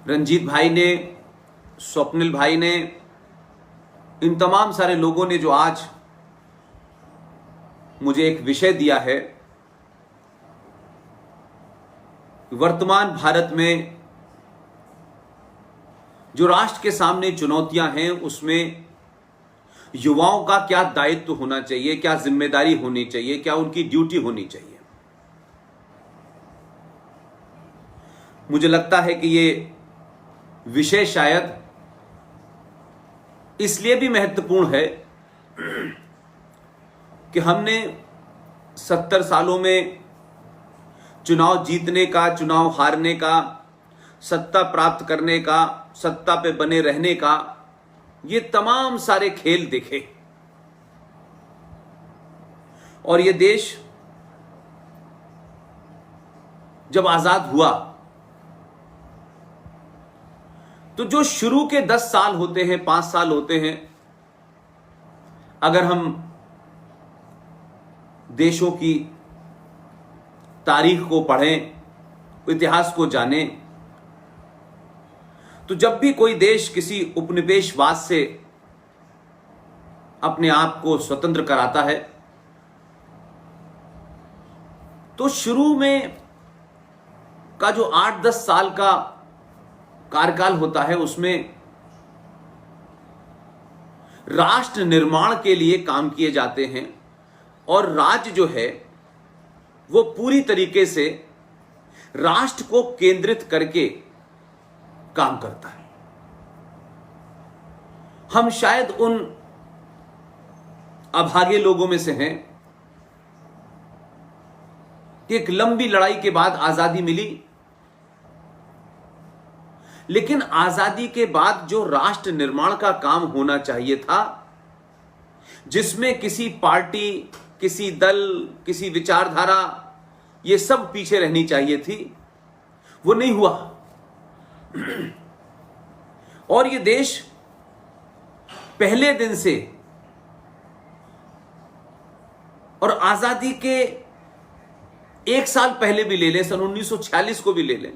रंजीत भाई ने, स्वप्निल भाई ने, इन तमाम सारे लोगों ने जो आज मुझे एक विषय दिया है, वर्तमान भारत में जो राष्ट्र के सामने चुनौतियां हैं उसमें युवाओं का क्या दायित्व होना चाहिए, क्या जिम्मेदारी होनी चाहिए, क्या उनकी ड्यूटी होनी चाहिए। मुझे लगता है कि ये विषय शायद इसलिए भी महत्वपूर्ण है कि हमने 70 सालों में चुनाव जीतने का, चुनाव हारने का, सत्ता प्राप्त करने का, सत्ता पे बने रहने का, ये तमाम सारे खेल देखे। और ये देश जब आजाद हुआ तो जो शुरू के 10 साल होते हैं, 5 साल होते हैं, अगर हम देशों की तारीख को पढ़ें, इतिहास को जानें, तो जब भी कोई देश किसी उपनिवेशवाद से अपने आप को स्वतंत्र कराता है तो शुरू में का जो 8-10 साल का कार्यकाल होता है उसमें राष्ट्र निर्माण के लिए काम किए जाते हैं और राज्य जो है वो पूरी तरीके से राष्ट्र को केंद्रित करके काम करता है। हम शायद उन अभागे लोगों में से हैं कि एक लंबी लड़ाई के बाद आजादी मिली, लेकिन आजादी के बाद जो राष्ट्र निर्माण का काम होना चाहिए था, जिसमें किसी पार्टी, किसी दल, किसी विचारधारा, ये सब पीछे रहनी चाहिए थी, वो नहीं हुआ। और ये देश पहले दिन से, और आजादी के 1 साल पहले भी ले लें, सन 1946 को भी ले लें,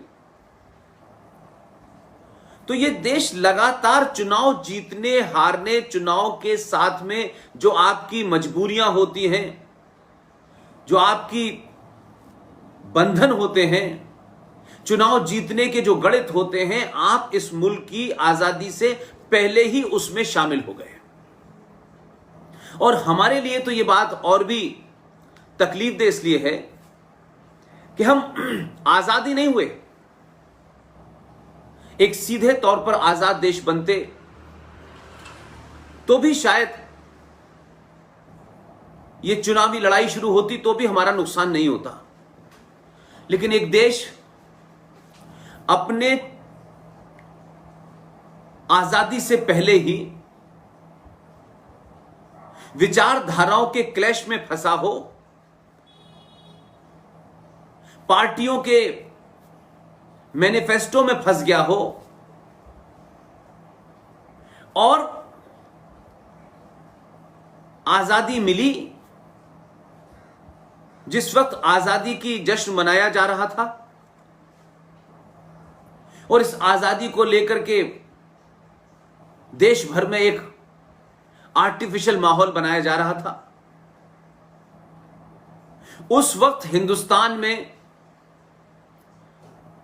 तो ये देश लगातार चुनाव जीतने हारने, चुनाव के साथ में जो आपकी मजबूरियां होती हैं, जो आपकी बंधन होते हैं, चुनाव जीतने के जो गणित होते हैं, आप इस मुल्क की आजादी से पहले ही उसमें शामिल हो गए। और हमारे लिए तो ये बात और भी तकलीफ दे इसलिए है कि हम आजादी नहीं हुए, एक सीधे तौर पर आजाद देश बनते तो भी शायद ये चुनावी लड़ाई शुरू होती तो भी हमारा नुकसान नहीं होता। लेकिन एक देश अपने आजादी से पहले ही विचारधाराओं के क्लैश में फंसा हो, पार्टियों के मैनिफेस्टो में फंस गया हो, और आजादी मिली जिस वक्त आजादी की जश्न मनाया जा रहा था, और इस आजादी को लेकर के देश भर में एक आर्टिफिशियल माहौल बनाया जा रहा था। उस वक्त हिंदुस्तान में,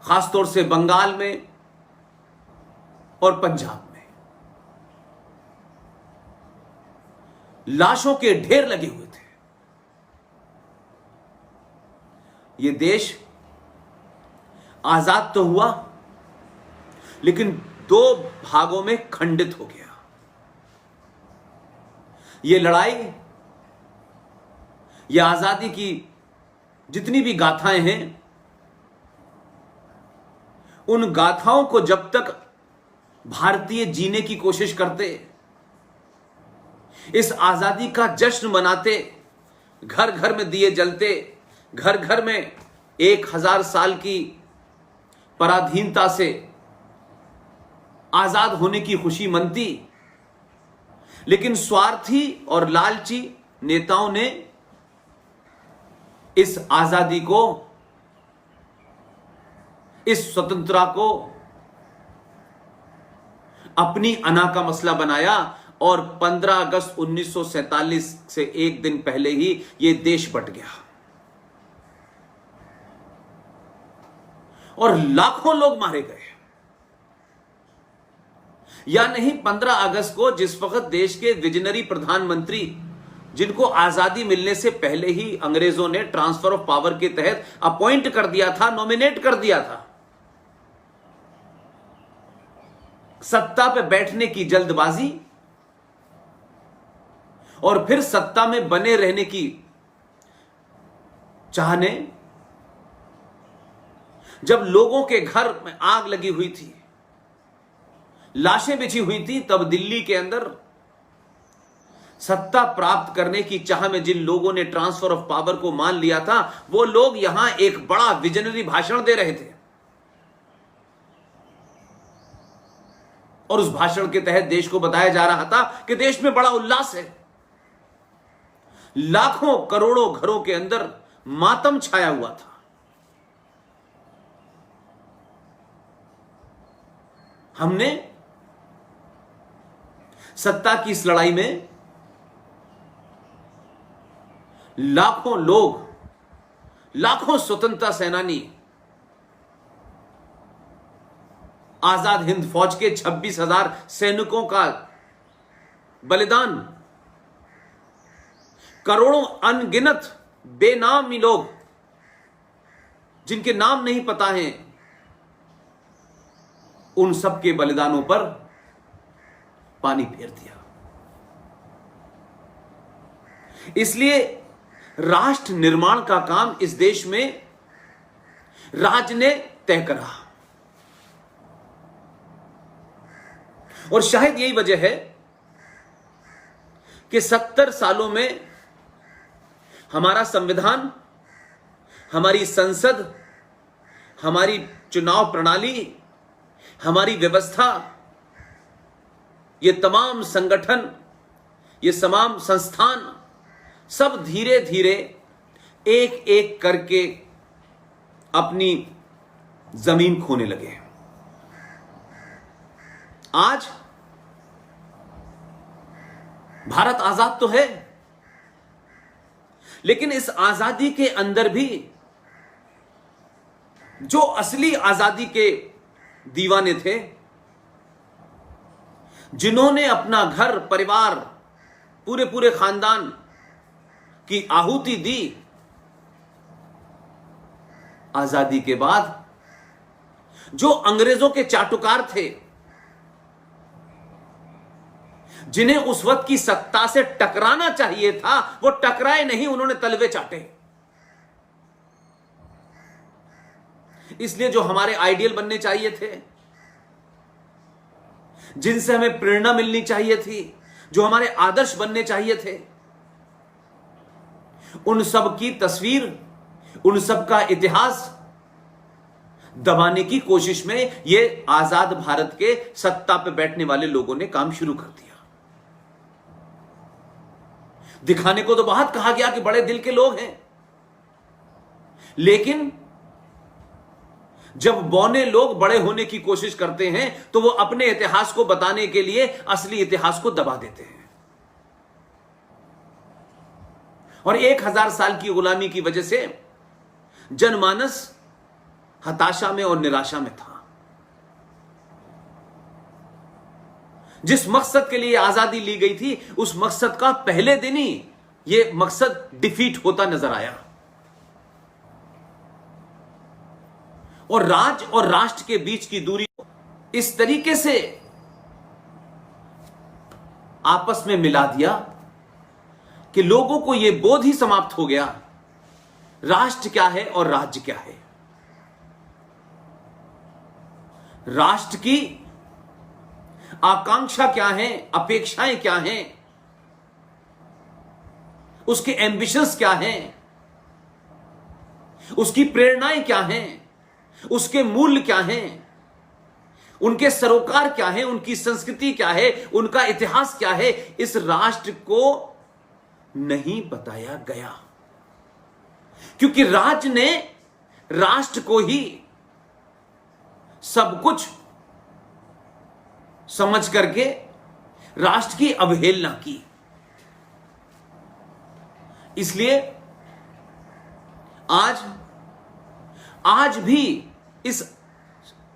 खासतौर से बंगाल में और पंजाब में, लाशों के ढेर लगे हुए थे। यह देश आजाद तो हुआ, लेकिन 2 भागों में खंडित हो गया। यह लड़ाई, यह आजादी की जितनी भी गाथाएं हैं, उन गाथाओं को जब तक भारतीय जीने की कोशिश करते, इस आजादी का जश्न मनाते, घर घर में दिए जलते, घर घर में 1000 साल की पराधीनता से आजाद होने की खुशी मनती, लेकिन स्वार्थी और लालची नेताओं ने इस आजादी को, इस स्वतंत्रता को अपनी अना का मसला बनाया और 15 अगस्त 1947 से एक दिन पहले ही यह देश बंट गया और लाखों लोग मारे गए। या नहीं, 15 अगस्त को जिस वक्त देश के विजनरी प्रधानमंत्री, जिनको आजादी मिलने से पहले ही अंग्रेजों ने ट्रांसफर ऑफ पावर के तहत अपॉइंट कर दिया था, नॉमिनेट कर दिया था, सत्ता पे बैठने की जल्दबाजी और फिर सत्ता में बने रहने की चाहने, जब लोगों के घर में आग लगी हुई थी, लाशें बिछी हुई थी, तब दिल्ली के अंदर सत्ता प्राप्त करने की चाह में जिन लोगों ने ट्रांसफर ऑफ पावर को मान लिया था, वो लोग यहां एक बड़ा विजनरी भाषण दे रहे थे और उस भाषण के तहत देश को बताया जा रहा था कि देश में बड़ा उल्लास है। लाखों करोड़ों घरों के अंदर मातम छाया हुआ था। हमने सत्ता की इस लड़ाई में लाखों लोग, लाखों स्वतंत्रता सेनानी, आजाद हिंद फौज के 26,000 सैनिकों का बलिदान, करोड़ों अनगिनत बेनामी लोग जिनके नाम नहीं पता हैं, उन सब के बलिदानों पर पानी फेर दिया। इसलिए राष्ट्र निर्माण का काम इस देश में राज्य ने तय करा और शायद यही वजह है कि 70 सालों में हमारा संविधान, हमारी संसद, हमारी चुनाव प्रणाली, हमारी व्यवस्था, ये तमाम संगठन, ये तमाम संस्थान सब धीरे धीरे एक एक करके अपनी जमीन खोने लगे। आज भारत आजाद तो है, लेकिन इस आजादी के अंदर भी जो असली आजादी के दीवाने थे, जिन्होंने अपना घर परिवार, पूरे पूरे खानदान की आहुति दी, आजादी के बाद जो अंग्रेजों के चाटुकार थे, जिन्हें उस वक्त की सत्ता से टकराना चाहिए था, वो टकराए नहीं, उन्होंने तलवे चाटे। इसलिए जो हमारे आइडियल बनने चाहिए थे, जिनसे हमें प्रेरणा मिलनी चाहिए थी, जो हमारे आदर्श बनने चाहिए थे, उन सब की तस्वीर, उन सब का इतिहास दबाने की कोशिश में ये आजाद भारत के सत्ता पे बैठने वाले लोगों ने काम शुरू कर दिया। दिखाने को तो बहुत कहा गया कि बड़े दिल के लोग हैं, लेकिन जब बौने लोग बड़े होने की कोशिश करते हैं तो वो अपने इतिहास को बताने के लिए असली इतिहास को दबा देते हैं। और 1000 साल की गुलामी की वजह से जनमानस हताशा में और निराशा में था। जिस मकसद के लिए आजादी ली गई थी, उस मकसद का पहले दिन ही यह मकसद डिफीट होता नजर आया और राज्य और राष्ट्र के बीच की दूरी इस तरीके से आपस में मिला दिया कि लोगों को यह बोध ही समाप्त हो गया, राष्ट्र क्या है और राज्य क्या है। राष्ट्र की आकांक्षा क्या है, अपेक्षाएं क्या हैं, उसके एम्बिशंस क्या हैं, उसकी प्रेरणाएं क्या हैं, उसके मूल्य क्या हैं, उनके सरोकार क्या है, उनकी संस्कृति क्या है, उनका इतिहास क्या है, इस राष्ट्र को नहीं बताया गया। क्योंकि राज्य ने राष्ट्र को ही सब कुछ समझ करके राष्ट्र की अवहेलना की। इसलिए आज भी इस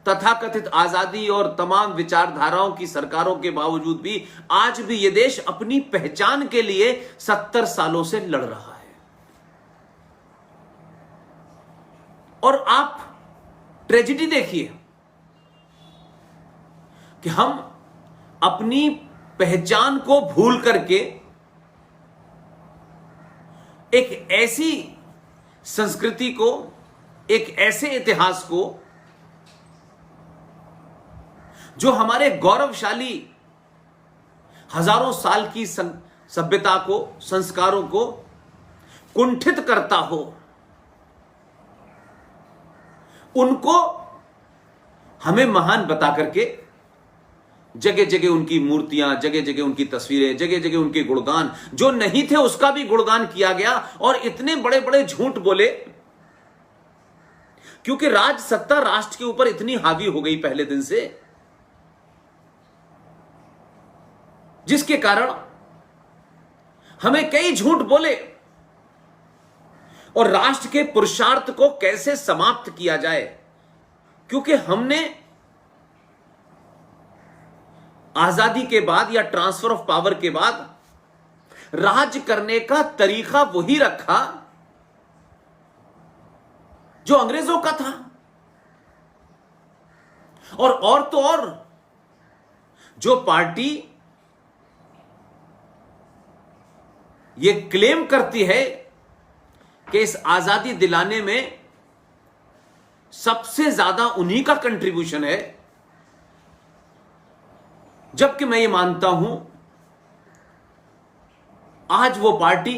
तथाकथित आजादी और तमाम विचारधाराओं की सरकारों के बावजूद भी आज भी यह देश अपनी पहचान के लिए 70 सालों से लड़ रहा है। और आप ट्रेजेडी देखिए कि हम अपनी पहचान को भूल करके एक ऐसी संस्कृति को, एक ऐसे इतिहास को जो हमारे गौरवशाली हजारों साल की सभ्यता को, संस्कारों को कुंठित करता हो, उनको हमें महान बता करके जगह जगह उनकी मूर्तियां, जगह जगह उनकी तस्वीरें, जगह जगह उनके गुणगान, जो नहीं थे उसका भी गुणगान किया गया। और इतने बड़े बड़े झूठ बोले, क्योंकि राज सत्ता राष्ट्र के ऊपर इतनी हावी हो गई पहले दिन से, जिसके कारण हमें कई झूठ बोले और राष्ट्र के पुरुषार्थ को कैसे समाप्त किया जाए, क्योंकि हमने आजादी के बाद या ट्रांसफर ऑफ पावर के बाद राज करने का तरीका वही रखा जो अंग्रेजों का था। और तो और जो पार्टी ये क्लेम करती है कि इस आजादी दिलाने में सबसे ज्यादा उन्हीं का कंट्रीब्यूशन है, जबकि मैं ये मानता हूं आज वो पार्टी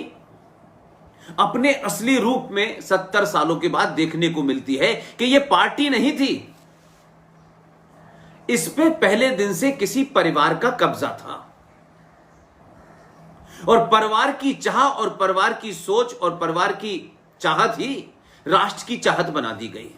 अपने असली रूप में 70 सालों के बाद देखने को मिलती है कि ये पार्टी नहीं थी, इस पे पहले दिन से किसी परिवार का कब्जा था। और परिवार की चाह और परिवार की सोच और परिवार की चाहत ही राष्ट्र की चाहत बना दी गई।